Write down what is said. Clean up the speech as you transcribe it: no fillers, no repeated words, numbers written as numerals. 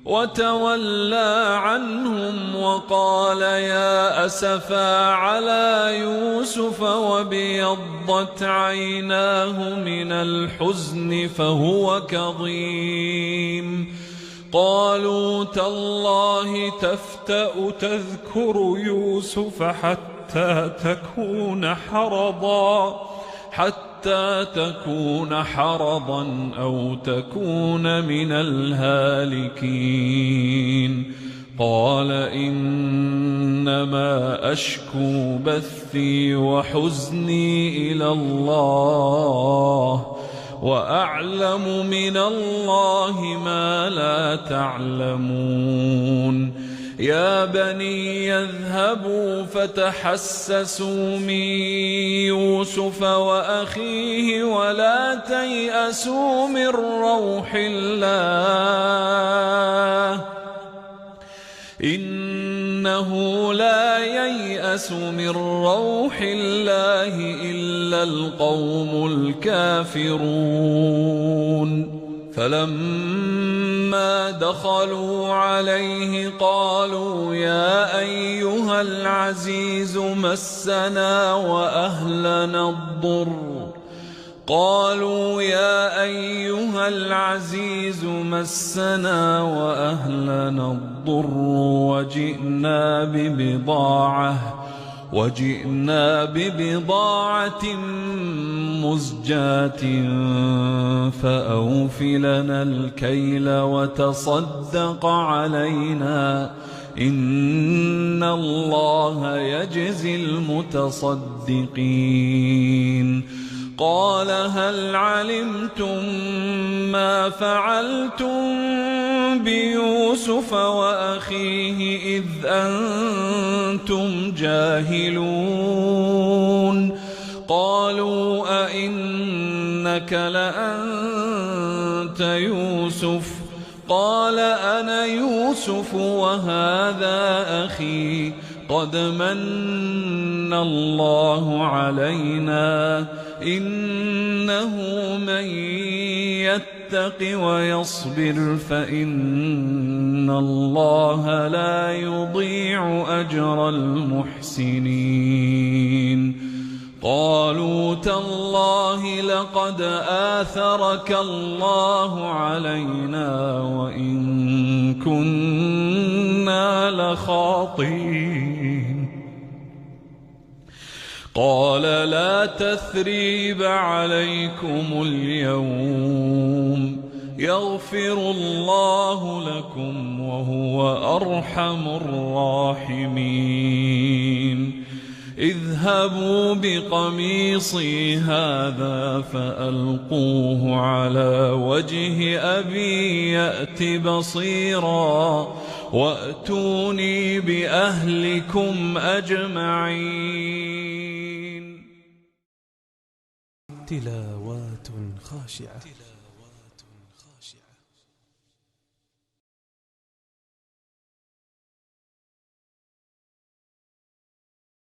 وتولى عنهم وقال يا أسفا على يوسف وابيضت عيناه من الحزن فهو كظيم. قالوا تالله تفتأ تذكر يوسف حتى تكون حرضا أو تكون من الهالكين. قال إنما أشكو بثي وحزني إلى الله وأعلم من الله ما لا تعلمون. يا بني يذهبوا فتحسسوا من يوسف وأخيه ولا تيأسوا من روح الله إنه لا ييأس من روح الله إلا القوم الكافرون. فلما دخلوا عليه قالوا يا أيها العزيز مسنا وأهلنا الضر وجئنا ببضاعة مزجاة فأوف لنا الكيل وتصدق علينا إن الله يجزي المتصدقين. قال هل علمتم ما فعلتم بيوسف وأخيه إذ أنتم جاهلون؟ قالوا أئنك لأنت يوسف؟ قال أنا يوسف وهذا أخي قد من الله علينا إنه من يتق ويصبر فإن الله لا يضيع أجر المحسنين. قالوا تالله لقد آثرك الله علينا وإن كنا لخاطئين. قال لا تثريب عليكم اليوم يغفر الله لكم وهو أرحم الراحمين. اذهبوا بقميصي هذا فألقوه على وجه أبي يأت بصيرا وأتوني بأهلكم أجمعين. تلاوات خاشعة